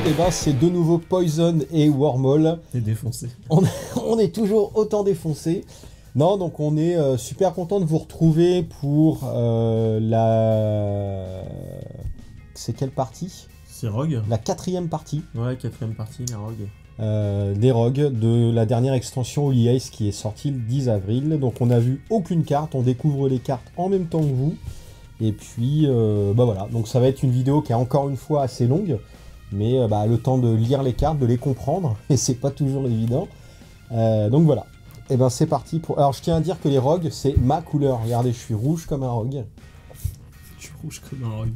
et ben c'est de nouveau Poison et Wormhole. T'es défoncé. On est toujours autant défoncé. Non, donc on est super content de vous retrouver pour la... C'est quelle partie? C'est Rogue. La 4e partie. Ouais, 4e partie, la Rogue. Des Rogues, de la dernière extension Holy Ace qui est sortie le 10 avril. Donc on n'a vu aucune carte, on découvre les cartes en même temps que vous. Et puis, bah voilà, donc ça va être une vidéo qui est encore une fois assez longue. Mais le temps de lire les cartes, de les comprendre, et c'est pas toujours évident. Donc voilà, et ben c'est parti pour... Alors je tiens à dire que les Rogues, c'est ma couleur. Regardez, je suis rouge comme un Rogue. Je suis rouge comme un Rogue.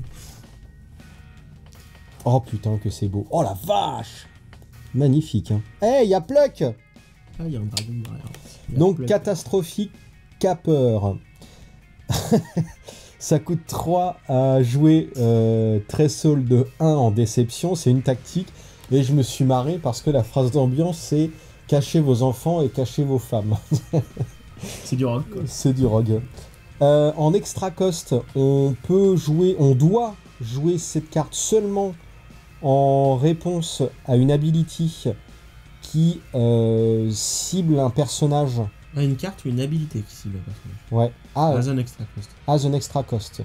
Oh putain que c'est beau. Oh la vache! Magnifique, hein. Hey, y a Pluck! Ah, il y a un dragon derrière. Donc Pluck. catastrophique Capper. Ça coûte 3 à jouer Threshold de 1 en déception, c'est une tactique. Et je me suis marré parce que la phrase d'ambiance c'est « Cachez vos enfants et cachez vos femmes ». C'est du Rogue, quoi. C'est du Rogue. En extra cost, on doit jouer cette carte seulement en réponse à une ability qui cible un personnage. Ah, une carte ou une habilité qui cible un personnage. Ouais. As an extra cost. As an extra cost.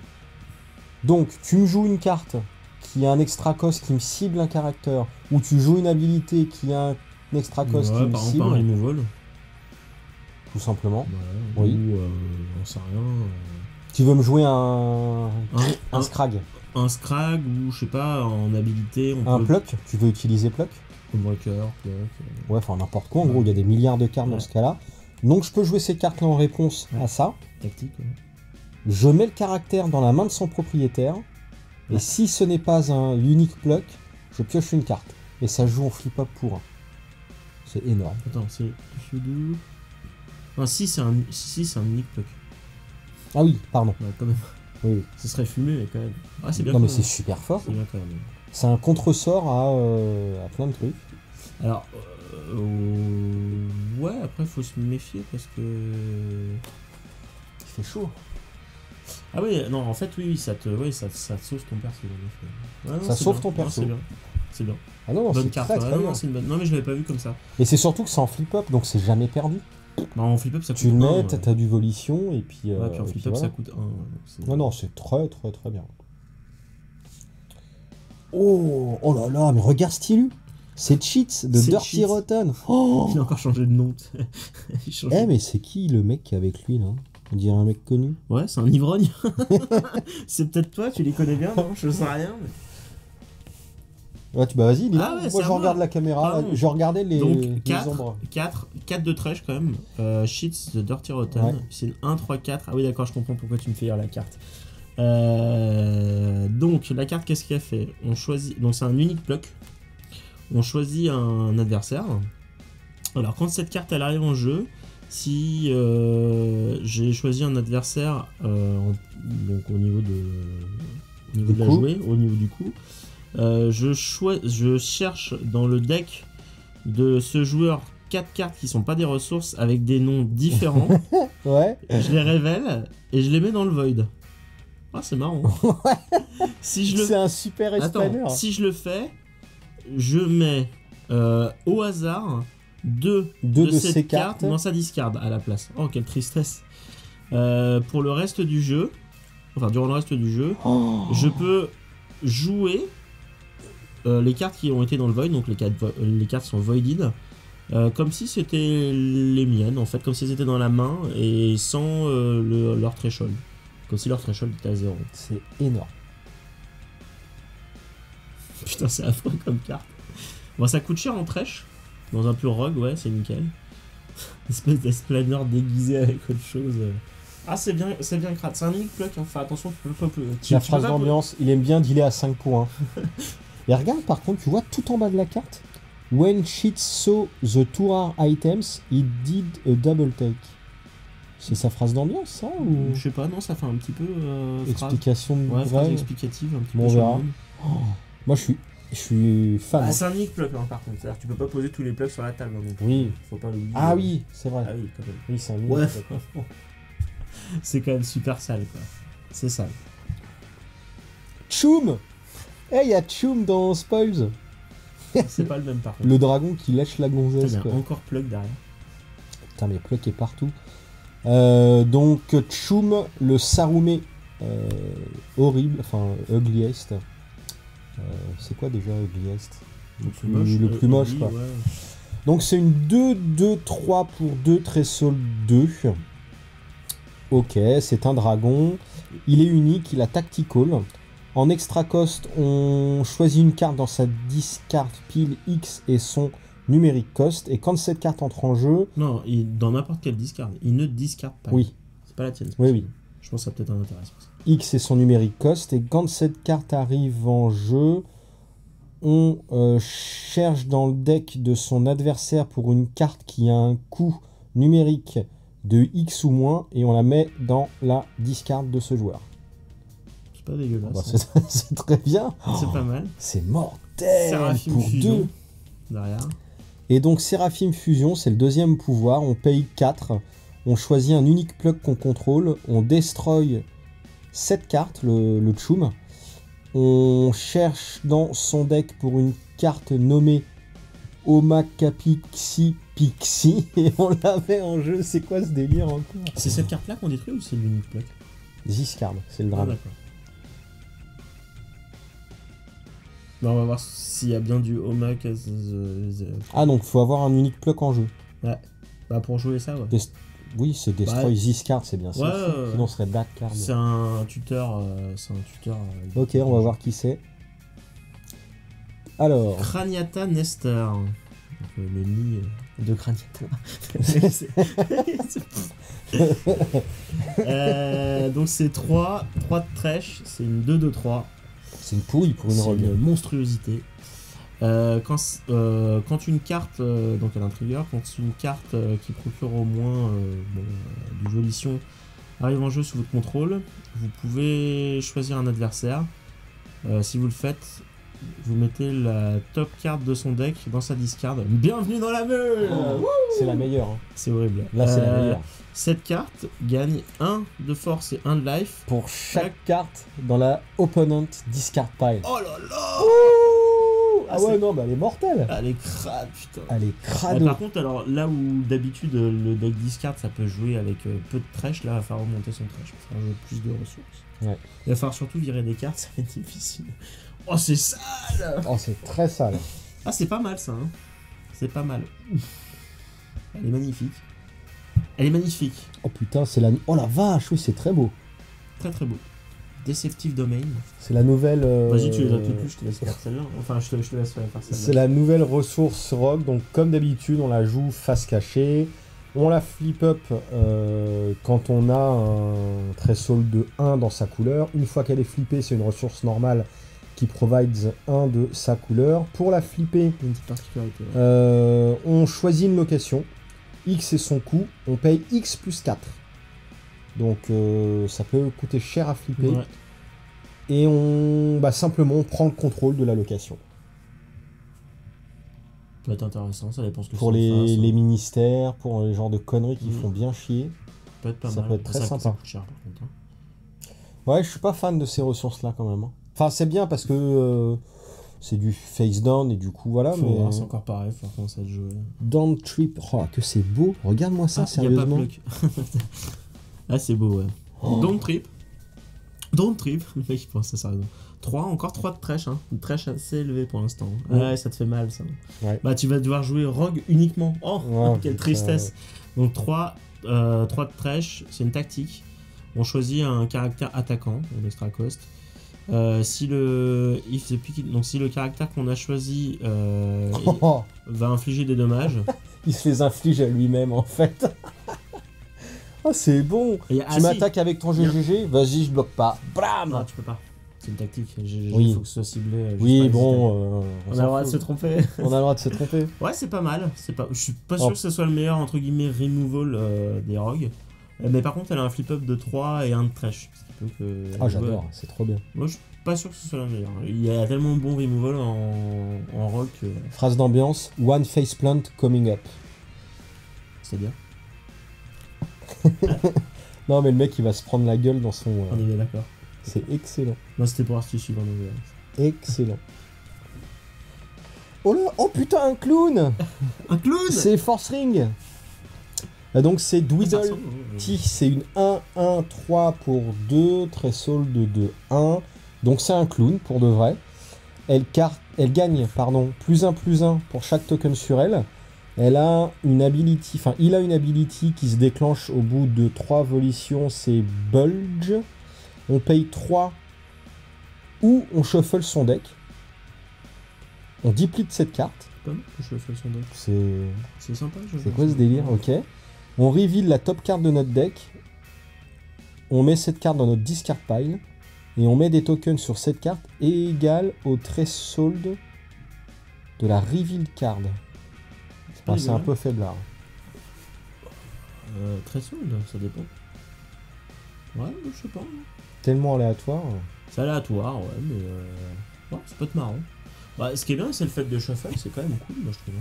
Donc, tu me joues une carte qui a un extra cost qui me cible un caractère, ou tu joues une habilité qui a un extra cost qui me par exemple, cible. un removal. Tout simplement. Voilà. Oui. Ou, j'en sais rien. Tu veux me jouer un Scrag. Un Scrag, ou je sais pas, en habilité. Un Pluck. Tu veux utiliser Pluck. Breaker, Pluck. Ouais, enfin n'importe quoi. En gros, il y a des milliards de cartes dans ce cas-là. Donc, je peux jouer ces cartes en réponse à ça. Tactique, ouais. Je mets le caractère dans la main de son propriétaire. Et si ce n'est pas un unique Pluck, je pioche une carte. Et ça joue en flip-up pour 1. C'est énorme. Attends, c'est... Ah, si, c'est un unique Pluck. Ah oui, pardon. Ouais, quand même. Oui. Ce serait fumé, mais quand même. Ah, c'est bien. Non, mais c'est super fort. C'est bien quand même. C'est un contre-sort à plein de trucs. Alors, ouais, après, faut se méfier parce que... Il fait chaud. Ah oui, non, en fait, oui, ça te sauve ton perso. Ouais, non, Ça sauve ton perso. C'est bien. C'est bien. Ah non, Bonne c'est carte. très, Ouais, très non, bien. c'est une bonne... Non, mais je l'avais pas vu comme ça. Et c'est surtout que c'est en flip-up, donc c'est jamais perdu. Bah, en flip-up, ça coûte Tu le 1. mets, t'as du volition, et puis... Ouais, puis en flip-up, voilà. ça coûte 1. Non, c'est très, très, très bien. Oh là là, mais regarde Stylu. C'est Cheats de C'est Dirty Cheats. Rotten. Oh Il a encore changé de nom. Il change de- mais c'est qui le mec qui est avec lui, là? On dirait un mec connu. Ouais, c'est un ivrogne. C'est peut-être toi, tu les connais bien, non? Je sais rien. Mais... Ouais, vas-y, dis. Ah ouais, Moi, c'est je à moi. regarde la caméra. Pardon. Je regardais les Donc, 4 ombres. de trèche quand même. Sheets de Dirty Rotten. Ouais. C'est une 1, 3, 4. Ah oui, d'accord, je comprends pourquoi tu me fais lire la carte. Donc, la carte, qu'est-ce qu'elle fait? On choisit. Donc, c'est un unique bloc. On choisit un adversaire. Alors, quand cette carte elle arrive en jeu, si j'ai choisi un adversaire donc au niveau de la jouée, au niveau du coup, je cherche dans le deck de ce joueur 4 cartes qui sont pas des ressources avec des noms différents. Ouais. Je les révèle et je les mets dans le void. Ah, c'est marrant. Si je le... C'est un super expanner. Attends, si je le fais, je mets au hasard deux de ces cartes dans sa discard à la place. Oh, quelle tristesse. Pour le reste du jeu, enfin durant le reste du jeu, je peux jouer les cartes qui ont été dans le void, donc les cartes sont voided, comme si c'était les miennes, en fait, comme si elles étaient dans la main et sans leur threshold. Comme si leur threshold était à 0. C'est énorme. Putain, c'est affreux comme carte. Bon, ça coûte cher en trèche. Dans un pur rogue, ouais, c'est nickel. Espèce d'esplaner déguisé avec autre chose. Ah, c'est bien crade. C'est un unique bloc, hein. Enfin, attention, tu peux pas... La phrase d'ambiance, il aime bien dealer à 5 points. Et regarde, par contre, tu vois tout en bas de la carte. When Cheats saw the two rare items, he did a double take. C'est sa phrase d'ambiance, ça ou... Je sais pas, non, ça fait un petit peu... Explication de ouais, phrase vraie. explicative, un petit Bon, peu. on verra. Shaman. Oh, moi, je suis fan. Ah, c'est un unique bloc, hein, par contre. C'est-à-dire que tu peux pas poser tous les blocs sur la table. Hein, donc, Oui. Faut pas l'oublier. Ah oui, c'est vrai. Ah oui, quand même. Oui, c'est un unique. Ouais. C'est quand même super sale, quoi. C'est sale. Choum. Eh, il y a Choum dans Spoils. C'est pas le même par contre. Le dragon qui lèche la gonzesse. Putain, quoi. encore Plug derrière. Putain, mais Plug est partout. Donc, Tchoum, le Sarume horrible, enfin, Ugliest. C'est quoi déjà Ugliest? Le plus moche, Ugly, quoi. Ouais. Donc, c'est une 2-2-3 pour 2 Trésol 2. Ok, c'est un dragon. Il est unique, il a Tactical. En extra cost, on choisit une carte dans sa discard pile X et son numérique cost. Et quand cette carte entre en jeu... Non, dans n'importe quelle discard. Il ne discarde pas. Oui. C'est pas la tienne. Oui, oui. Je pense que ça a peut-être un intérêt. X et son numérique cost. Et quand cette carte arrive en jeu, on cherche dans le deck de son adversaire pour une carte qui a un coût numérique de X ou moins. Et on la met dans la discard de ce joueur. Pas dégueulasse. Bah, c'est très bien. C'est pas mal. C'est mortel Séraphim pour Fusion, 2. derrière. Et donc Séraphim Fusion, c'est le deuxième pouvoir. On paye 4. On choisit un unique plug qu'on contrôle. On destroy cette carte, le Tchoum. On cherche dans son deck pour une carte nommée Omakapixi Pixie. Et on la met en jeu. C'est quoi ce délire encore? C'est cette carte-là qu'on détruit ou c'est l'unique plug? Discard, c'est le Ah, dragon. d'accord. Bah, on va voir s'il y a bien du Omak. Ah, donc faut avoir un unique plug en jeu. Ouais. Bah, pour jouer ça, ouais. Oui, c'est Destroy this card, c'est bien ça. Ouais. Sinon, ce serait That card. C'est un tuteur. Ok, on va voir qui c'est. Alors. Craniata Nestor. Donc, le nid de Craniata. Donc c'est 3 de trèche, c'est une 2-2-3. C'est une pourrie pour une C'est rogue. une monstruosité. Quand une carte, donc elle a un trigger, quand une carte qui procure au moins du volition arrive en jeu sous votre contrôle, vous pouvez choisir un adversaire. Si vous le faites, vous mettez la top carte de son deck dans sa discard. Bienvenue dans la meule. C'est la meilleure. Hein. C'est horrible. Là, c'est la meilleure. Cette carte gagne 1 de force et 1 de life. Pour chaque carte dans la opponent discard pile. Oh là là. Ah ouais, non, bah elle est mortelle. Elle est crade, putain. Elle est crade. Par contre, alors là où d'habitude le deck discard ça peut jouer avec peu de trèche, là il va falloir remonter son trèche, il va falloir jouer plus de ressources. Ouais. Il va falloir surtout virer des cartes, ça va être difficile. Oh, c'est sale. Oh, c'est très sale. Ah, c'est pas mal ça, hein. C'est pas mal. Elle est magnifique. Elle est magnifique. Oh putain, c'est la... Oh la vache, oui, c'est très beau. Très très beau. Deceptive Domain. C'est la nouvelle... Vas-y, tu les as toutes lues, je te laisse faire celle-là. Enfin, je te laisse faire celle-là. C'est la nouvelle ressource rogue, donc comme d'habitude, on la joue face cachée. On la flip up quand on a un Threshold de 1 dans sa couleur. Une fois qu'elle est flippée, c'est une ressource normale qui provides 1 de sa couleur. Pour la flipper, une petite particularité. Ouais. On choisit une location. X est son coût. On paye X plus 4. Donc ça peut coûter cher à flipper. Ouais. Et on simplement on prend le contrôle de la location. Ça peut être intéressant, ça dépend ce que pour les ministères, pour les genres de conneries qui font bien chier. Ça peut être pas ça mal. Peut être très sympa. Ça coûte cher par contre. Hein. Ouais, je suis pas fan de ces ressources-là quand même. Enfin, c'est bien parce que c'est du face down et du coup voilà. Mais c'est encore pareil, faut commencer à le jouer. Don't Trip, oh que c'est beau. Regarde-moi ça, sérieusement. Y a pas ah, c'est beau, ouais. Oh. Don't Trip, le mec il pense ça sérieusement. Encore 3 de trèche, hein. Une trèche assez élevée pour l'instant. Ouais, ça te fait mal ça. Ouais. Bah, tu vas devoir jouer Rogue uniquement. Oh, ouais, quelle tristesse. Donc 3 de trèche, c'est une tactique. On choisit un caractère attaquant, en extra cost. Si le caractère qu'on a choisi va infliger des dommages, il se les inflige à lui-même en fait. Oh, c'est bon. Tu m'attaques avec ton GGG, vas-y, je bloque pas. Bram. Non, tu peux pas. C'est une tactique. Oui. Il faut que ce soit ciblé. Oui, bon. On a le droit de se tromper. On a le droit de se tromper. Ouais, c'est pas mal. Je suis pas sûr que ce soit le meilleur entre guillemets removal des rogues. Mais par contre, elle a un flip-up de 3 et 1 de trash. J'adore, c'est trop bien. Moi, je suis pas sûr que ce soit la meilleure. Il y a tellement de bons removal en rogue que... Phrase d'ambiance, one faceplant coming up. C'est-à-dire Non, mais le mec, il va se prendre la gueule dans son... On est bien d'accord. C'est excellent. Moi, c'était pour astuce suivant. Excellent. Oh là, oh putain, un clown. Un clown. C'est Force Ring. Donc c'est Dwiddle T, c'est une 1-1-3 pour 2, Threshold de 2-1. Donc c'est un clown pour de vrai. Elle gagne +1/+1 pour chaque token sur elle. Elle a une ability, enfin il a une ability qui se déclenche au bout de 3 volitions, c'est Bulge. On paye 3 ou on shuffle son deck. On deplete cette carte. Comme je fais son deck. C'est sympa. C'est quoi ce délire? Ok. On reveal la top carte de notre deck. On met cette carte dans notre discard pile. Et on met des tokens sur cette carte égale au threshold de la reveal card. C'est un peu faiblard. Threshold, ça dépend. Ouais, je sais pas. Tellement aléatoire. C'est aléatoire, ouais, mais ouais, ça peut être marrant. Bah, ce qui est bien, c'est le fait de shuffle, c'est quand même cool, moi je trouve.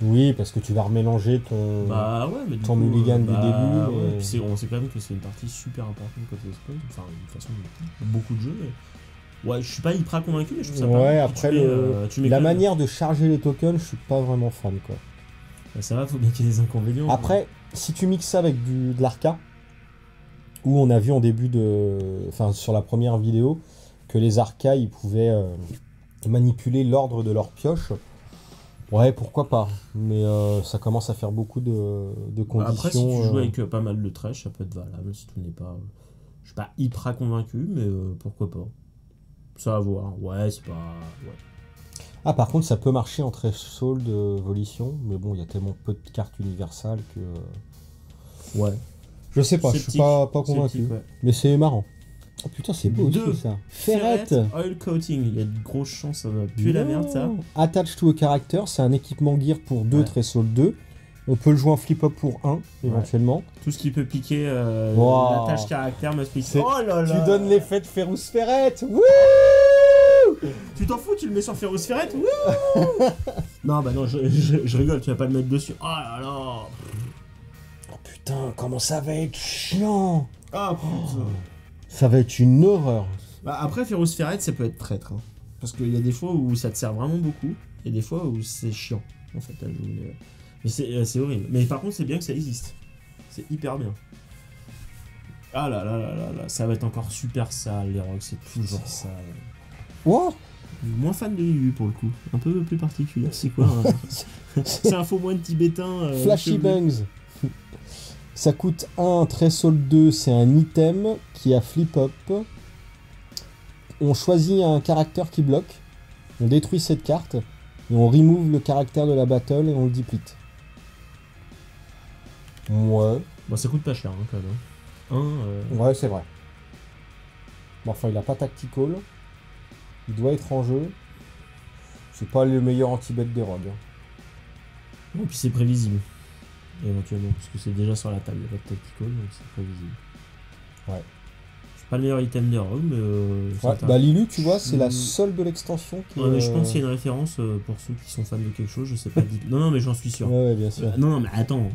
Oui, parce que tu vas remélanger ton, ton mulligan du début. Ouais, puis on sait quand même que c'est une partie super importante côté Spawn. Enfin, de toute façon, beaucoup de jeux. Mais... ouais, je suis pas hyper convaincu, mais je trouve ça pas mal. Après, la manière de charger les tokens, je suis pas vraiment fan, quoi. Bah, ça va, faut bien qu'il y ait des inconvénients. Après, si tu mixes ça avec de l'arca, où on a vu en début de... Enfin, sur la première vidéo, que les arcas, ils pouvaient manipuler l'ordre de leur pioche. Ouais, pourquoi pas. Mais ça commence à faire beaucoup de conditions. Après, si tu joues avec pas mal de trash, ça peut être valable. Si tu n'es pas... je suis pas hyper convaincu, mais pourquoi pas. Ça va voir. Ouais, c'est pas... ouais. Ah, par contre, ça peut marcher en threshold volition. Mais bon, il y a tellement peu de cartes universales que... ouais. Je sais pas, je suis pas convaincu. Ouais. Mais c'est marrant. Oh putain, c'est beau aussi ça. Ferret Oil Coating. Il y a de grosses chances, ça va puer la merde ça. Attach to a character, c'est un équipement gear pour 2, threshold 2. On peut le jouer en flip-up pour 1, éventuellement. Tout ce qui peut piquer l'attache caractère must be... Oh là là. Tu donnes l'effet de Ferrous Ferret. Wouh. Tu t'en fous, tu le mets sur Ferrous Ferret. Wouh. Non, bah non, je rigole, tu vas pas le mettre dessus. Oh là là. Oh putain, comment ça va être chiant. Ah putain. Ça va être une horreur. Bah après, Ferrous Ferret, ça peut être traître. Hein. Parce qu'il y a des fois où ça te sert vraiment beaucoup, et des fois où c'est chiant, en fait, à jouer. Mais c'est horrible. Mais par contre, c'est bien que ça existe. C'est hyper bien. Ah là là là là là, ça va être encore super sale, les rocks, c'est toujours sale. What? Moins fan de Yu pour le coup. Un peu plus particulier. C'est quoi c'est un faux moine tibétain. Flashy Bangs. Ça coûte 1, threshold 2, c'est un item qui a flip-up. On choisit un caractère qui bloque, on détruit cette carte, et on remove le caractère de la battle et on le deplete. Ouais. Bon, ça coûte pas cher hein, quand même. Ouais, c'est vrai. Bon, enfin, il a pas tactical. Il doit être en jeu. C'est pas le meilleur anti-bet des rogues. Et puis c'est prévisible. Éventuellement, parce que c'est déjà sur la table, il n'y a pas de tactical, donc c'est prévisible. Ouais. C'est pas le meilleur item des rogues, mais... ouais, bah Lilu, tu vois, c'est la seule de l'extension qui mais je pense qu'il y a une référence pour ceux qui sont fans de quelque chose, je sais pas. Non, mais j'en suis sûr. Ouais, bien sûr. Non, mais attends.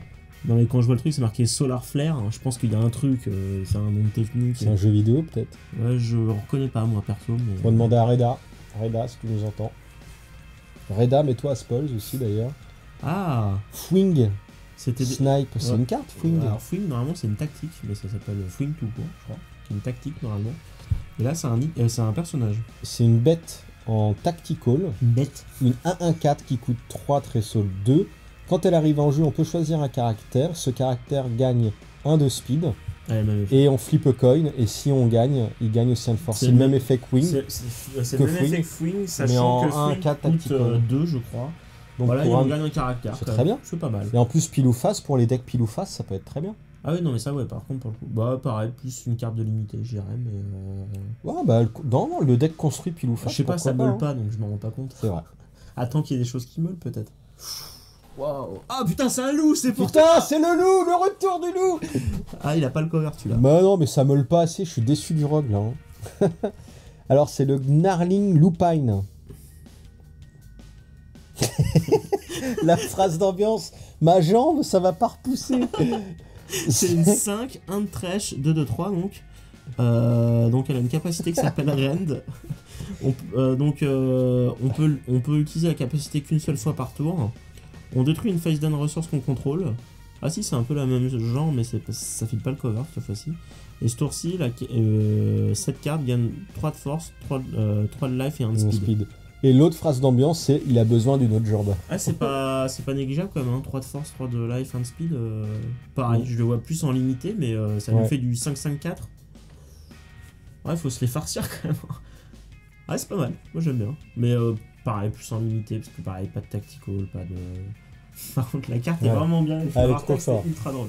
Non, mais quand je vois le truc, c'est marqué Solar Flare, hein, je pense qu'il y a un truc, c'est un nom technique. C'est un jeu vidéo, peut-être. Ouais, je reconnais pas, moi, perso, mais... Faut demander à Reda. Reda, si tu nous entends. Reda, mets-toi à Spulls aussi, d'ailleurs. Ah. Fwing. C'était Snipe, c'est une carte, Fwing. Alors, Fwing, normalement, c'est une tactique, mais ça s'appelle Fwing tout court, je crois. C'est une tactique, normalement. Et là, c'est un personnage. C'est une bête en tactical. Une bête. Une 1-1-4 qui coûte 3, threshold 2. Quand elle arrive en jeu, on peut choisir un caractère. Ce caractère gagne 1 de speed. Et on flippe a coin. Et si on gagne, il gagne aussi un de force. C'est le même effet que Wing. C'est le même effet que Fwing, sachant que Fwing coûte 2, je crois. Donc voilà, on gagne un caractère. C'est très bien. C'est pas mal. Et en plus, pile ou face, pour les decks pile ou face, ça peut être très bien. Ah oui, non, mais ça, ouais, par contre, pour le coup. Bah, pareil, plus une carte de limité, je dirais, mais. Ouais, bah, non, le deck construit pile ou face. Je sais pas, ça meule pas, donc je m'en rends pas compte. C'est vrai. Attends qu'il y ait des choses qui meulent, peut-être. Waouh. Ah putain, c'est un loup, c'est pour putain, c'est le loup, le retour du loup. Ah, il a pas le cover, celui-là. Bah non, mais ça meule pas assez, je suis déçu du rogue, là. Hein. Alors, c'est le Gnarling Lupine. La phrase d'ambiance, ma jambe, ça va pas repousser. C'est une 5, 1 de trash, 2 de 3 donc. Donc elle a une capacité qui s'appelle Rend. On peut utiliser la capacité qu'une seule fois par tour. On détruit une face down ressource qu'on contrôle. Ah si, c'est un peu la même genre, mais ça file pas le cover cette fois-ci. Et ce tour-ci, cette carte gagne 3 de force, 3 de life et 1 de speed. Et l'autre phrase d'ambiance, c'est il a besoin d'une autre jambe. Ah, c'est pas négligeable quand même, hein. 3 de force, 3 de life, 1 de speed. Pareil, je le vois plus en limité, mais ça nous fait du 5-5-4. Ouais, faut se les farcir quand même. Ouais, c'est pas mal, moi j'aime bien. Mais pareil, plus en limité, parce que pareil, pas de tactical, pas de... Par contre, la carte est vraiment bien, il faut voir c'est ultra drôle.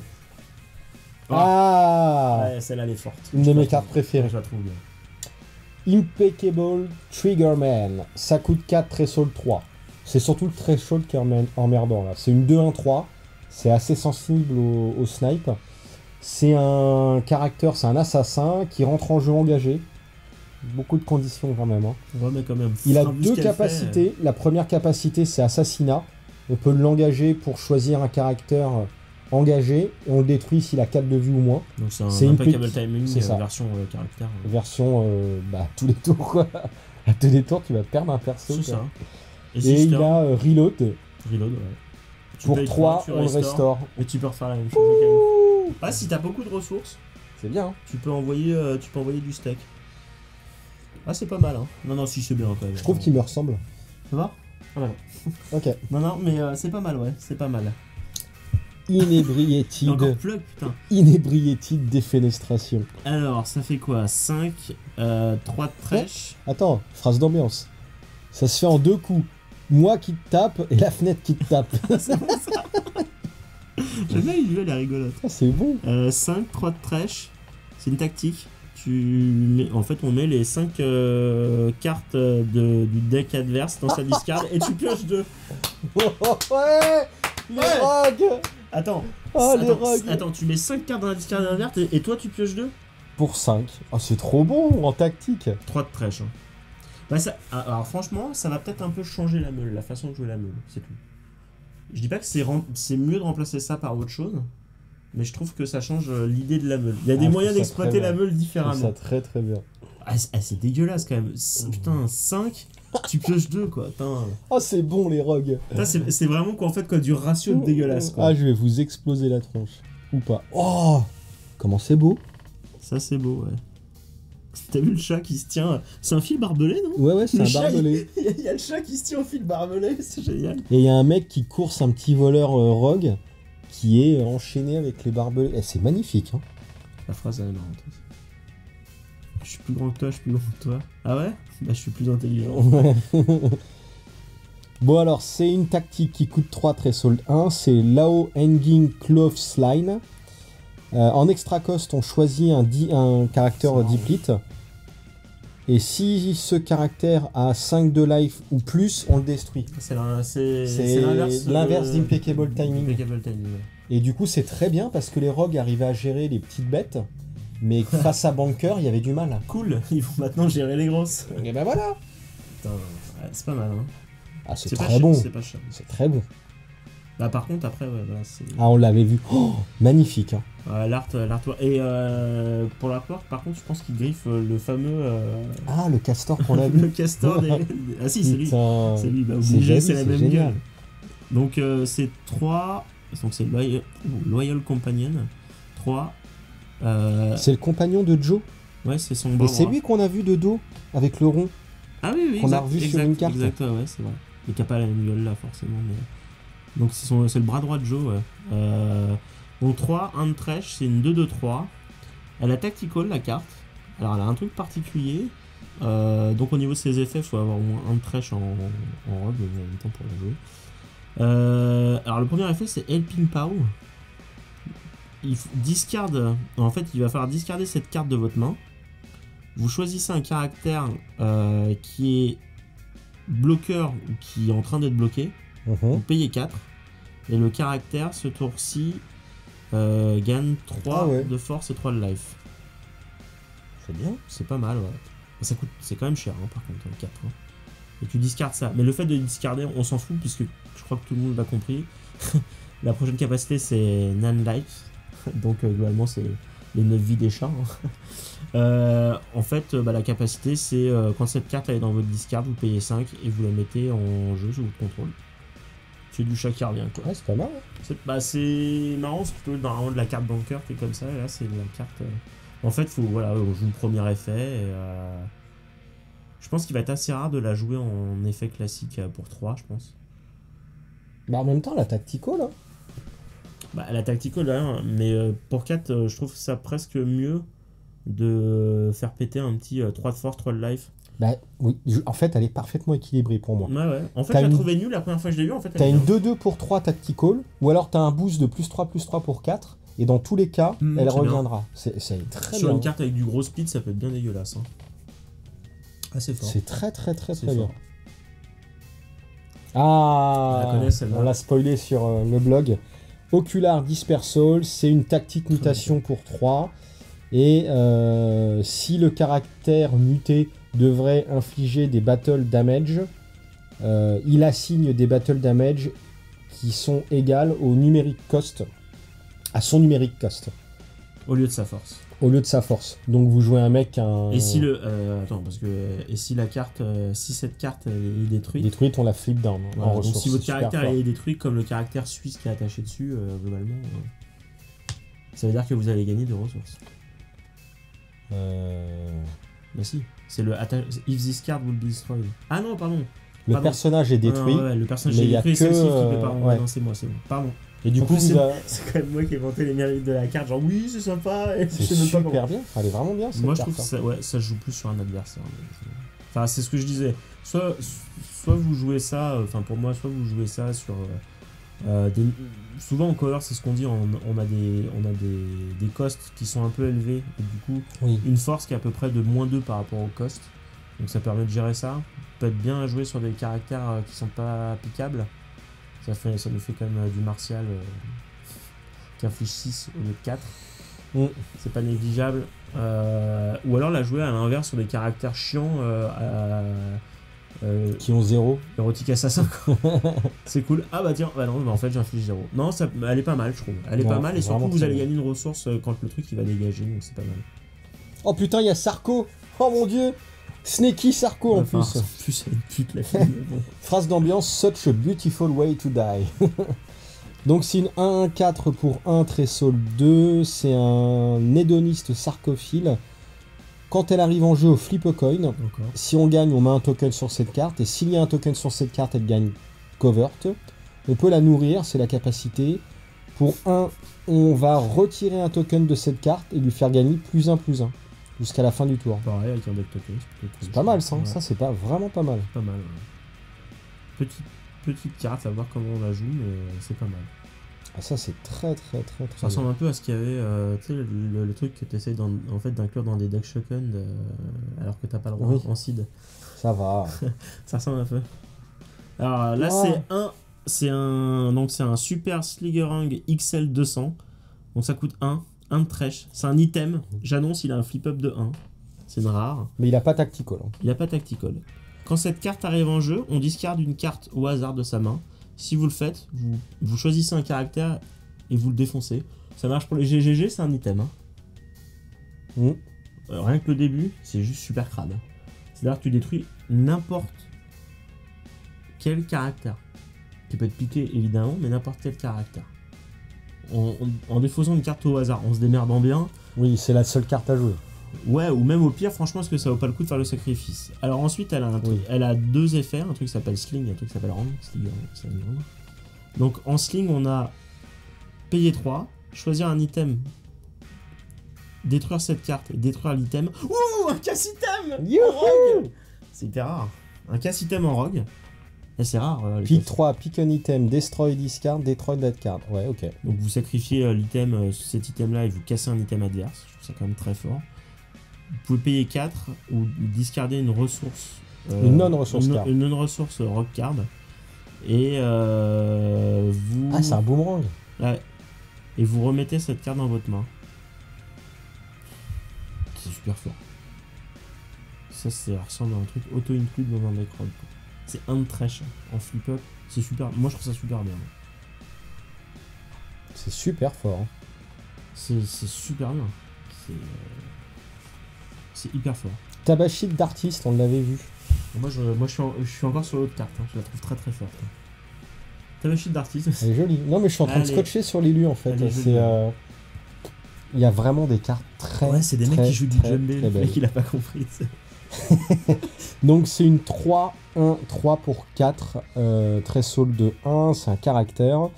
Ouais, celle-là elle est forte. Une de mes cartes préférées. Je la trouve bien. Impeccable Triggerman. Ça coûte 4, Threshold 3. C'est surtout le Threshold qui est emmerdant là. C'est une 2-1-3. C'est assez sensible au snipe. C'est un caractère, c'est un assassin qui rentre en jeu engagé. Beaucoup de conditions quand même. Hein. Ouais, mais quand même. Il a 2 capacités. La première capacité, c'est assassinat. On peut l'engager pour choisir un caractère engagé et on le détruit s'il a 4 de vue ou moins. Donc c'est un impeccable timing version caractère. Version tous les tours quoi. À tous les tours tu vas perdre un perso. C'est ça. Et il a reload. Reload, ouais. Pour 3, on le restaure. Et tu peux refaire la même chose. Ah, si t'as beaucoup de ressources, c'est bien. Hein. Tu peux envoyer du steak. Ah, c'est pas mal. Hein. Non, si c'est bien quand même. Je trouve qu'il me ressemble. Ça va? Ah bah non. Ok. Non, mais c'est pas mal, ouais. C'est pas mal. Inebriated. Encore plug, putain. Inebriated défenestration. Alors, ça fait quoi? 5, 3 de trèche. Attends, phrase d'ambiance. Ça se fait en 2 coups. Moi qui te tape et la fenêtre qui te tape. C'est bon ça. J'aime bien l'idée, elle est rigolote. Ah, c'est bon. 5, 3 de trèche. C'est une tactique. En fait, on met les 5 cartes du deck adverse dans sa discard et tu pioches 2. Ouais. Les rogues. Attends, tu mets 5 cartes dans la discard adverse et toi tu pioches 2 pour 5. Ah, c'est trop bon en tactique. 3 de trèche. Hein. Bah alors franchement, ça va peut-être un peu changer la meule, la façon de jouer la meule, c'est tout. Je dis pas que c'est mieux de remplacer ça par autre chose, mais je trouve que ça change l'idée de la meule. Il y a des moyens d'exploiter la meule différemment. Ça très très bien. Ah, c'est dégueulasse quand même. Putain, 5, tu pioches 2 quoi. Oh, c'est bon les rogues. C'est vraiment quoi, du ratio de dégueulasse quoi. Ah, je vais vous exploser la tronche. Ou pas. Oh, comment c'est beau. Ça c'est beau, ouais. T'as vu le chat qui se tient... C'est un fil barbelé, non? Ouais, c'est un barbelé. Il y a le chat qui se tient au fil barbelé, c'est génial. Et il y a un mec qui course un petit voleur rogue qui est enchaîné avec les barbelés. Et c'est magnifique. Hein. La phrase elle est marrante. Je suis plus grand que toi, je suis plus grand que toi. Ah ouais? Bah je suis plus intelligent. Bon alors, c'est une tactique qui coûte 3 Threshold 1. C'est Lao Hanging Clothesline. En extra cost, on choisit un caractère deplete. Et si ce caractère a 5 de life ou plus, on le détruit. C'est l'inverse d'Impeccable Timing. Ouais. Et du coup, c'est très bien parce que les rogues arrivaient à gérer les petites bêtes. Mais face à Banker, il y avait du mal. Cool, ils vont maintenant gérer les grosses. Et ben voilà. Putain, ouais, c'est pas mal. Hein. Ah, c'est très bon. C'est pas cher. C'est très bon. Bah par contre, après, ouais, voilà, c'est... Ah, on l'avait vu. Oh, magnifique. Hein. L'artwork. Et pour l'artwork, par contre, je pense qu'il griffe le fameux... Ah, le castor qu'on a vu. Le castor des... Ah si, c'est lui. C'est lui, bah obligé, c'est la même génial. gueule. Donc c'est 3... Donc c'est Loyal Companion. 3... C'est le compagnon de Joe. Ouais, c'est son bras. Et c'est lui qu'on a vu de dos, avec le rond. Ah oui, qu'on a revu sur une carte. Exact, ouais, c'est vrai. Il n'a pas la même gueule là, forcément. Mais... Donc c'est le bras droit de Joe, ouais. Donc 3, 1 de trèche, c'est une 2-2-3. Elle a tactical, la carte. Alors elle a un truc particulier. Donc au niveau de ses effets, il faut avoir au moins 1 de trèche en robe, mais en même temps pour la jouer. Alors le premier effet, c'est Helping Pow. En fait, il va falloir discarder cette carte de votre main. Vous choisissez un caractère qui est bloqueur ou qui est en train d'être bloqué. Vous payez 4. Et le caractère, ce tour-ci, gagne 3 de force et 3 de life. C'est bien. C'est pas mal, ouais. C'est quand même cher, hein, par contre, 4. Hein. Et tu discardes ça. Mais le fait de discarder, on s'en fout, puisque je crois que tout le monde l'a compris. La prochaine capacité, c'est Nan Life. Donc, globalement, c'est les 9 vies des chats. En fait, la capacité, c'est quand cette carte elle est dans votre discard, vous payez 5 et vous la mettez en jeu sous votre contrôle. C'est du chat qui revient, quoi. Ouais, c'est pas mal. Hein. C'est marrant, c'est plutôt normalement de la carte banker qui est comme ça, et là c'est de la carte... En fait, on joue le premier effet, et je pense qu'il va être assez rare de la jouer en effet classique pour 3, je pense. Bah en même temps, la tactical, là. La tactical, là, mais pour 4, je trouve ça presque mieux de faire péter un petit 3 de force, 3 de life. Bah oui, en fait, elle est parfaitement équilibrée pour moi. Ouais. En fait, je la trouvais nulle la première fois que je l'ai vue. En fait, t'as une 2-2 pour 3 tactical, ou alors t'as un boost de +3/+3 pour 4, et dans tous les cas, elle reviendra. C'est très bien. Sur une carte avec du gros speed, ça peut être bien dégueulasse. Hein. Assez fort. C'est très bien. Fort. Ah, on l'a spoilé sur le blog. Ocular Dispersal, c'est une tactique mutation pour 3. Et si le caractère muté devrait infliger des battle damage, il assigne des battle damage qui sont égales au numérique cost, à son numérique cost. Au lieu de sa force. Au lieu de sa force. Donc vous jouez un mec Et si si la carte, si cette carte est détruite. Détruite, on la flip down. Voilà, donc si votre caractère est détruit, comme le caractère suisse qui est attaché dessus, globalement, ça veut dire que vous allez gagner de ressources. Bah si, c'est le if this card will be destroyed. Ah non, pardon. Le personnage est détruit. Le personnage est détruit, c'est le qui peut pas. Non, c'est moi, c'est bon. Pardon. Et du coup, c'est quand même moi qui ai inventé les mérites de la carte. Genre, oui, c'est sympa. C'est super bien. Elle est vraiment bien. Moi, je trouve que ça se joue plus sur un adversaire. Enfin, c'est ce que je disais. Soit vous jouez ça, pour moi, soit vous jouez ça sur. Souvent en color, c'est ce qu'on dit, on a des costs qui sont un peu élevés. Et du coup, une force qui est à peu près de -2 par rapport au cost. Donc ça permet de gérer ça. Peut être bien à jouer sur des caractères qui sont pas applicables. Ça nous fait quand même du martial qui inflige 6 au lieu de 4. C'est pas négligeable. Ou alors la jouer à l'inverse sur des caractères chiants qui ont 0. Érotique assassin. C'est cool. Ah bah tiens, non, en fait j'inflige 0. Non, elle est pas mal, je trouve. Elle est pas mal et surtout vous allez gagner une ressource quand le truc il va dégager, donc c'est pas mal. Oh putain, il y a Sarko. Oh mon dieu. Sneaky Sarko en plus. En plus, c'est une pute la fille. Phrase d'ambiance, such a beautiful way to die. Donc c'est une 1-1-4 pour 1 Trésol 2. C'est un hédoniste sarcophile. Quand elle arrive en jeu au flip a coin, si on gagne, on met un token sur cette carte. Et s'il y a un token sur cette carte, elle gagne covert. On peut la nourrir, c'est la capacité. Pour 1, on va retirer un token de cette carte et lui faire gagner +1/+1. Jusqu'à la fin du tour. Pareil avec un deck token. C'est pas mal ça, ça c'est vraiment pas mal. Pas mal, ouais. Petite carte, à voir comment on la joue, mais c'est pas mal. Ah, ça c'est très. Ça ressemble un peu à ce qu'il y avait, tu sais, le truc que tu essayes d'inclure dans des decks Shoken alors que t'as pas le droit en seed. Ça va. Ça ressemble un peu. Alors là c'est un Super Sligerang XL 200. Donc ça coûte 1 de trèche. C'est un item. J'annonce, il a un flip-up de 1. C'est une rare. Mais il a pas tactical. Il a pas tactical. Quand cette carte arrive en jeu, on discarde une carte au hasard de sa main. Si vous le faites, vous choisissez un caractère et vous le défoncez. Ça marche pour les GGG, c'est un item. Rien que le début, c'est juste super crade. C'est-à-dire que tu détruis n'importe quel caractère. Qui peut être piqué évidemment, mais n'importe quel caractère. En défaussant une carte au hasard, en se démerdant bien. Oui, c'est la seule carte à jouer. Ouais, ou même au pire, franchement, est-ce que ça vaut pas le coup de faire le sacrifice? Alors ensuite, elle a 2 effets, un truc qui s'appelle Sling et un truc qui s'appelle Rang. Donc en Sling, on a payé 3, choisir un item, détruire cette carte et détruire l'item. Ouh, un casse-item en rogue. C'est hyper rare. Un casse-item en rogue. Et c'est rare. Pick 3, pick un item, destroy discard, destroy that card. Ouais, ok. Donc vous sacrifiez l'item, cet item-là, et vous cassez un item adverse. Je trouve ça quand même très fort. Vous pouvez payer 4 ou discarder une ressource. Une non-ressource card. Une non-ressource rock card. Et vous... Ah, c'est un boomerang. Ouais. Et vous remettez cette carte dans votre main. C'est super fort. Ça ressemble à un truc auto-include dans un deck rock. C'est un de trèche en flip-up. C'est super. Moi, je trouve ça super bien. C'est super fort. C'est super bien. C'est hyper fort. Tabashite d'artiste, on l'avait vu. Moi, je suis encore sur l'autre carte, hein. Je la trouve très très forte. Hein. Tabashite d'artiste. Elle est jolie. Non, mais je suis en train de scotcher sur l'élu en fait. Il y a vraiment des cartes très. Ouais, c'est des mecs qui jouent du djembé, le mec il a pas compris. Donc c'est une 3-1, 3 pour 4, Threshold de 1, c'est un caractère.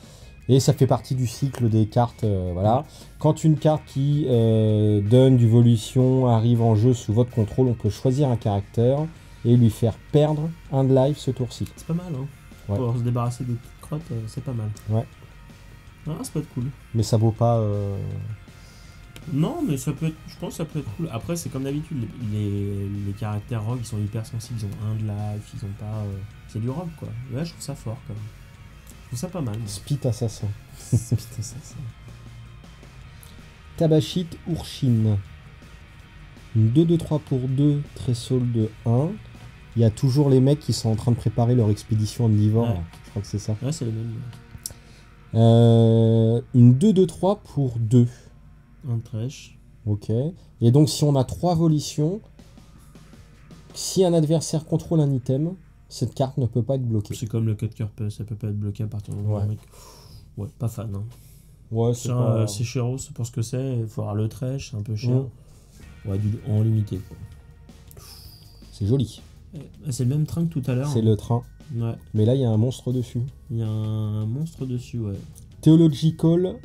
Et ça fait partie du cycle des cartes, voilà. Quand une carte qui donne du volition arrive en jeu sous votre contrôle, on peut choisir un caractère et lui faire perdre un de life ce tour-ci. C'est pas mal, hein. Ouais. Pour se débarrasser des petites crottes, c'est pas mal. Ouais. Ah, ça peut être cool. Mais ça vaut pas... Non, mais ça peut être, je pense que ça peut être cool. Après, c'est comme d'habitude, les caractères rogue, ils sont hyper sensibles, ils ont un de life, ils ont pas... C'est du rogue, quoi. Ouais, je trouve ça fort, quand même. Je trouve ça pas mal. Spit assassin. Spit assassin. Tabashite Urshin. Une 2-2-3 pour 2, Threshold de 1. Il y a toujours les mecs qui sont en train de préparer leur expédition omnivore. Ouais. Je crois que c'est ça. Ouais, c'est les mêmes. Une 2-2-3 pour 2. Un trèche. Ok. Et donc si on a 3 volitions, si un adversaire contrôle un item, cette carte ne peut pas être bloquée. C'est comme le cut curpus, ça peut pas être bloqué à partir du moment où Ouais. le mec... Ouais, pas fan. Hein. Ouais, c'est pas... C'est cher pour ce que c'est, il faut avoir le trèche, c'est un peu cher. Ouais, en limité. Quoi. C'est joli. C'est le même train que tout à l'heure. C'est le train. Ouais. Mais là, il y a un monstre dessus. Il y a un monstre dessus, ouais. Theological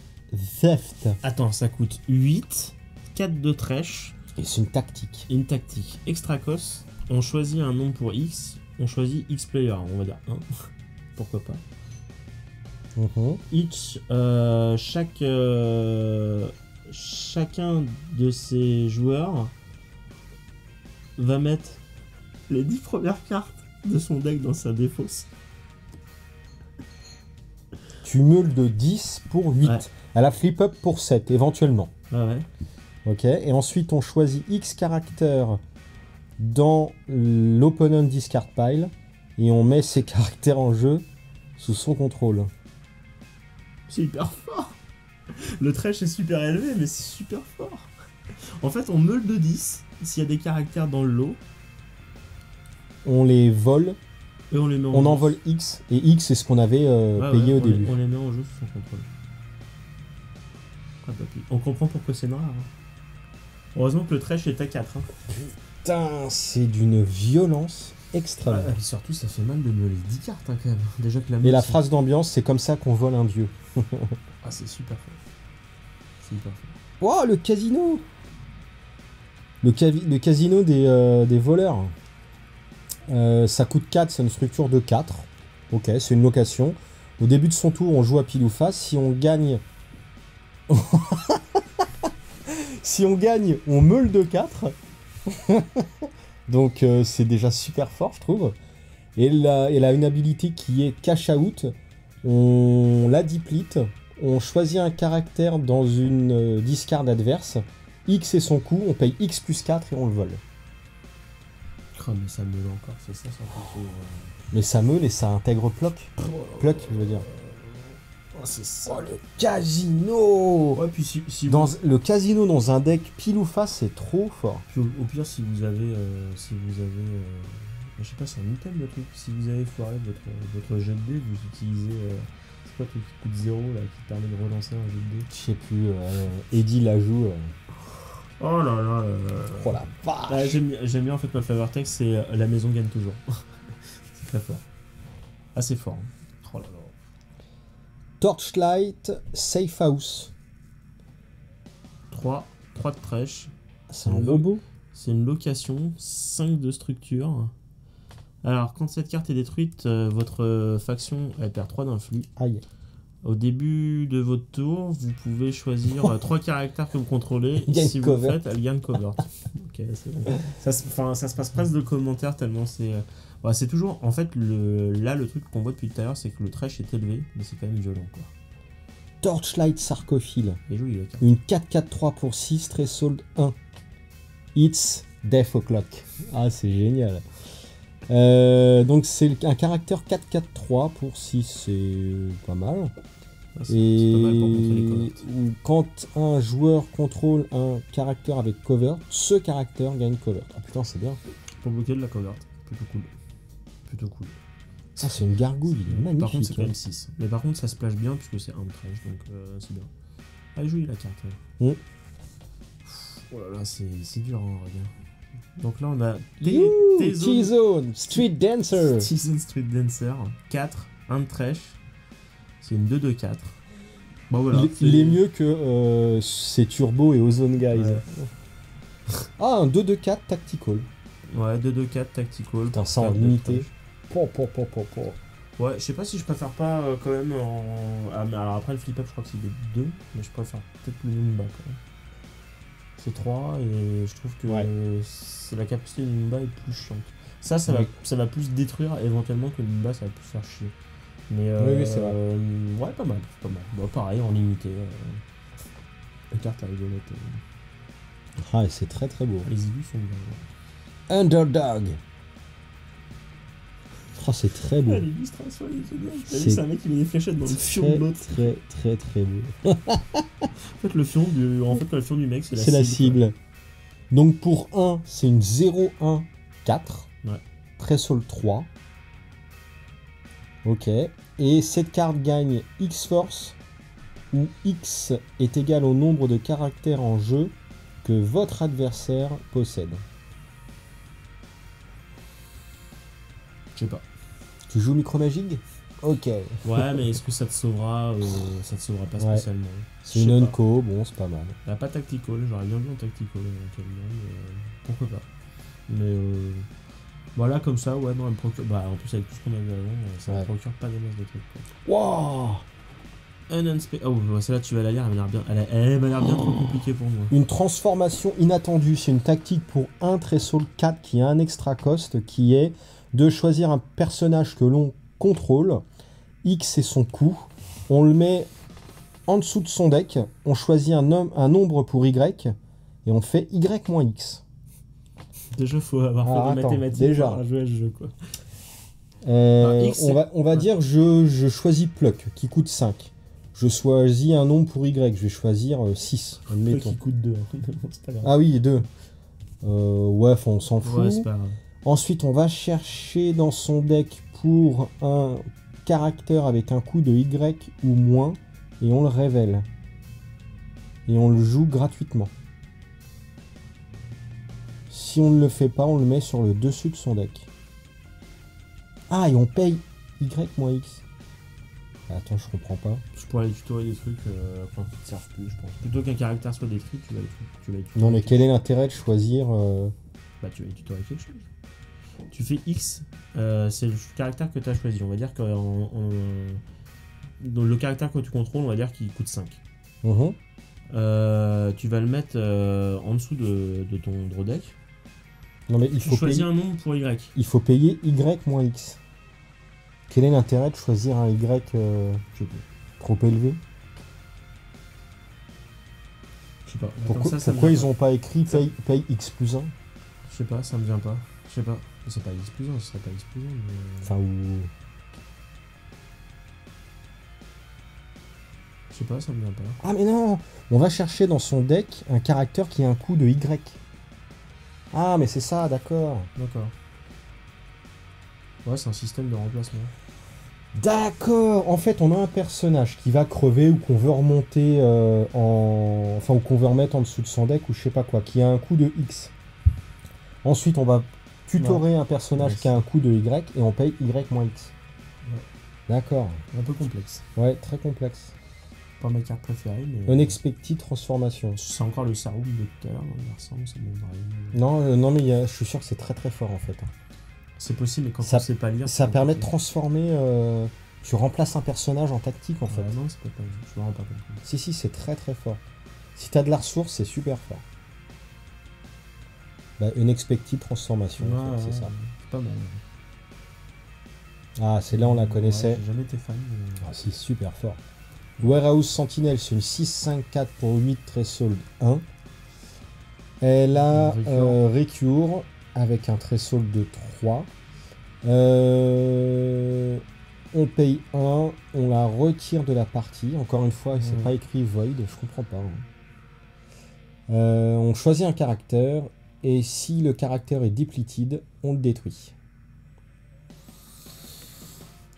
Theft. Attends, ça coûte 8, 4 de trèche. Et c'est une tactique. Une tactique. Extracos, on choisit un nombre pour X, on choisit X player, on va dire 1. Pourquoi pas. Each, chacun de ces joueurs va mettre les 10 premières cartes de son deck dans sa défausse. Tu meules de 10 pour 8. Ouais. Elle a flip up pour 7, éventuellement. Ah ouais. Ok. Et ensuite, on choisit X caractères dans l'opponent discard pile. Et on met ces caractères en jeu sous son contrôle. C'est hyper fort. Le trèche est super élevé, mais c'est super fort. En fait, on meule de 10 s'il y a des caractères dans le lot. On les vole. Et on les met en On jeu. en vole X. Et X, c'est ce qu'on avait payé au début. On les met en jeu sous son contrôle. Ah, papy. On comprend pourquoi c'est noir. Hein. Heureusement que le trèche est à 4. Hein. Putain, c'est d'une violence extrême. Et surtout, ça fait mal de meuler 10 cartes hein, quand même. Déjà que la Et la meule, phrase d'ambiance, c'est comme ça qu'on vole un dieu. Ah, c'est super fort. C'est hyper fort. Oh, le casino! Le casino des voleurs. Ça coûte 4, c'est une structure de 4. Ok, c'est une location. Au début de son tour, on joue à pile ou face. Si on gagne... si on gagne, on meule de 4. Donc c'est déjà super fort, je trouve. Et elle a une habilité qui est cash out. On la deplete. On choisit un caractère dans une discard adverse. X est son coût, on paye X plus 4 et on le vole. Oh, mais ça meule encore, c'est ça, Mais ça meule et ça intègre Ploc. Ploc, je veux dire. Oh, c'est ça. Oh, le casino! Ouais, puis si Dans vous... le casino dans un deck pile ou face, c'est trop fort. Puis au pire, si vous avez... je sais pas, c'est un item le truc. Si vous avez foiré votre jet de dés, vous utilisez... c'est quoi le truc qui coûte 0 là, qui permet de relancer un jet de dés? Je sais plus, Eddie la joue. Oh là là. Oh la vache! J'aime bien en fait ma faveur texte, c'est la maison gagne toujours. C'est très fort. Assez fort. Hein. Oh là là. Torchlight Safe House. 3 de trèche. C'est un robot? C'est une location, 5 de structure. Alors, quand cette carte est détruite, votre faction elle perd 3 d'influx. Aïe. Au début de votre tour, vous pouvez choisir 3 caractères que vous contrôlez. Il y a Si une vous le covert. faites, elle gagne covert. Ok, c'est bon. Ça se passe presque de commentaires tellement c'est... c'est toujours... En fait, le truc qu'on voit depuis tout à l'heure, c'est que le trash est élevé, mais c'est quand même violent, quoi. Torchlight Sarcophile. Et joli, la carte. Une 4-4-3 pour 6, Threshold 1. It's Death O'Clock. Ah, c'est génial. Donc c'est un caractère 4-4-3 pour 6, c'est pas mal. Ah, c'est pas mal pour contrer les coverts. Quand un joueur contrôle un caractère avec covert, ce caractère gagne covert. Ah putain, c'est bien. Pour bloquer de la covert. Plutôt cool. Plutôt cool. Ça, c'est une gargouille, il est magnifique. Par contre, c'est quand même 6. Mais par contre, ça se plage bien puisque c'est un trèche, donc c'est bien. Elle est jolie la carte. Ouais. Oh là là, c'est dur, hein, regarde. Donc là, on a T-Zone Street Dancer. T-Zone Street Dancer. 4, 1 de trèche. C'est une 2-2-4. Bon, voilà, il est mieux que c'est Turbo et Ozone Guys. Ouais. Ah, un 2-2-4 Tactical. Ouais, 2-2-4 Tactical. Putain, ça en limité. Ouais, je sais pas si je préfère pas quand même en. Ah, mais alors après le flip-up, je crois que c'est des 2, mais je préfère peut-être le Numba quand même. C'est 3 et je trouve que c'est la capacité du Numba est plus chiante. Ça va plus détruire éventuellement que le Numba, ça va plus faire chier. Mais oui, c'est vrai. Ouais, pas mal. Bon, pareil, en limité. La carte à rigolette. Ah, et c'est très très beau. Les illus sont bien. Underdog. Oh, c'est très beau. C'est un mec qui met des fléchettes dans le fion de l'autre. Très très très beau. En fait, le fion du mec, c'est la cible. Donc pour 1, c'est une 0-1-4. Ouais. Threshold 3. Ok. Et cette carte gagne X-Force, où X est égal au nombre de caractères en jeu que votre adversaire possède. Je sais pas. Tu joues Micromagic? Ok. Ouais, mais est-ce que ça te sauvera ça te sauvera pas spécialement. C'est une unco, bon, c'est pas mal. Bah, pas tactical, j'aurais bien vu en tactical éventuellement, mais pourquoi pas. Mais voilà, comme ça, ouais, non, elle me procure. Bah, en plus, avec tout ce qu'on a vu avant, ça me procure pas des masses de trucs. Waouh! Oh, celle-là, tu vas la lire, elle m'a l'air bien trop compliquée pour moi. Une transformation inattendue, c'est une tactique pour un Threshold 4 qui a un extra cost qui est de choisir un personnage que l'on contrôle. X est son coût. On le met en dessous de son deck. On choisit un nombre pour Y. Et on fait Y moins X. Déjà, faut avoir fait des mathématiques pour jouer à ce jeu, quoi. On va dire je choisis Pluck qui coûte 5. Je choisis un nombre pour Y. Je vais choisir 6. Pluck qui coûte 2. Ah oui, 2. Ouais, on s'en fout. Ouais, c'est pas grave. Ensuite, on va chercher dans son deck pour un caractère avec un coût de Y ou moins, et on le révèle. Et on le joue gratuitement. Si on ne le fait pas, on le met sur le dessus de son deck. Ah, et on paye Y moins X. Attends, je comprends pas. Je pourrais aller tutorer des trucs quand ils ne servent plus, je pense. Plutôt qu'un caractère soit détruit, tu vas les tutorer. Non, mais quel est l'intérêt de choisir Bah, tu vas les tutorer quelque chose. Tu fais X, c'est le caractère que tu as choisi. On va dire que dans le caractère que tu contrôles, on va dire qu'il coûte 5. Tu vas le mettre en dessous de ton draw deck. Non, mais il faut choisir un nombre pour Y. Il faut payer Y moins X. Quel est l'intérêt de choisir un Y trop élevé? Je sais pas. Pourquoi ils ont pas écrit paye X plus 1? Je sais pas, ça me vient pas. Je sais pas. C'est pas X plus 1, ce serait pas X plus 1. Mais... Enfin, ou... Je sais pas, ça me vient pas. Ah, mais non! On va chercher dans son deck un caractère qui a un coût de Y. Ah, mais c'est ça, d'accord. D'accord. Ouais, c'est un système de remplacement. D'accord! En fait, on a un personnage qui va crever ou qu'on veut remonter Enfin, ou qu'on veut remettre en dessous de son deck ou je sais pas quoi, qui a un coût de X. Ensuite, on va tutorer un personnage qui a un coût de Y et on paye Y moins X. Ouais. D'accord. Un peu complexe. Ouais, très complexe. Pas ma carte préférée, mais... Unexpected transformation. C'est encore le Sarum de tout à l'heure, il ressemble, ça me paraît... Non, mais je suis sûr que c'est très très fort en fait. C'est possible, mais quand on sait pas lire... Ça permet de transformer... Tu remplaces un personnage en tactique en fait. Non, c'est pas... Je me rends pas compte. Si, c'est très très fort. Si t'as de la ressource, c'est super fort. Bah, Unexpected transformation, en fait, c'est ça. C'est pas mal. Ah, c'est là on la connaissait. Ouais, j'ai jamais été fan. Mais... Ah, si, super fort. Warehouse Sentinel, c'est une 6-5-4 pour 8 Threshold 1. Elle a Recure avec un Threshold de 3. on paye 1, on la retire de la partie. Encore une fois, c'est pas écrit void, je comprends pas. On choisit un caractère, et si le caractère est depleted, on le détruit.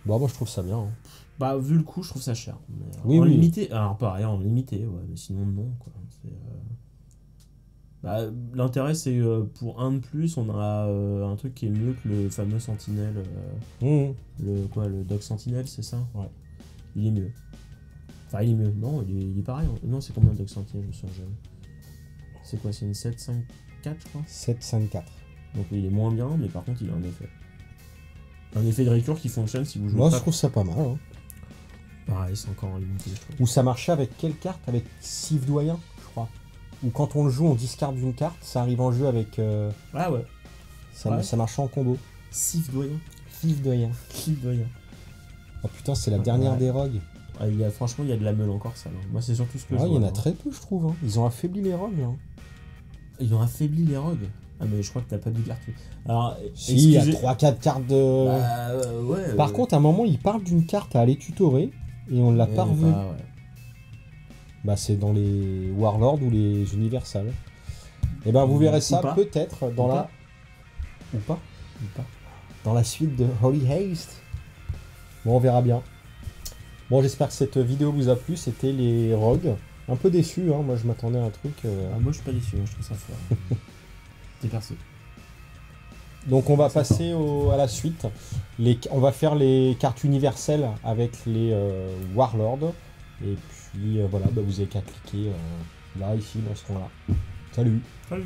Bon, moi je trouve ça bien. Hein. Bah, vu le coup, je trouve ça cher. Mais, oui, en oui. limité, alors pareil, en limité, ouais, mais sinon non, quoi. Bah, l'intérêt, c'est pour un de plus, on a un truc qui est mieux que le fameux Sentinelle. Le Dog Sentinelle, c'est ça? Ouais. Il est mieux. Enfin, il est mieux. Non, il est pareil. Non, c'est combien le Dog Sentinelle? Je me souviens jamais. C'est quoi? C'est une 7.5.4, je crois? 7.5.4. Donc il est moins bien, mais par contre, il a un effet. Un effet de récure qui fonctionne si vous jouez. Moi, je trouve ça pas mal. Hein. Pareil, c'est encore limité. Ou ça marchait avec quelle carte? Avec Sif Doyen, je crois. Ou quand on le joue, on discarde une carte, ça arrive en jeu avec... Ah ouais. Ça marchait en combo. Sif Doyen. Sif Doyen. Sif Doyen. Oh putain, c'est la dernière des rogues. Ah, franchement, il y a de la meule encore, ça. Là. Moi, c'est surtout ce que je vois. Il y en a très peu, je trouve. Hein. Ils ont affaibli les rogues. Hein. Ils ont affaibli les rogues? Ah, mais je crois que t'as pas de carte. Alors, si, il y a 3-4 cartes de... ouais. Par contre, à un moment, ils parlent d'une carte à aller tutorer, et on l'a pas revue. Bah, c'est dans les Warlords ou les Universal. Et ben, vous verrez ça peut-être dans la... Ou pas. Dans la suite de Holy Haste. Bon, on verra bien. Bon, j'espère que cette vidéo vous a plu. C'était les rogues. Un peu déçu, hein. Moi je m'attendais à un truc... moi je suis pas déçu, je trouve ça fort. T'es percé. Donc on va passer à la suite. On va faire les cartes universelles avec les Warlords. Et puis voilà, vous avez qu'à cliquer là, ici, dans ce coin-là. Salut. Salut.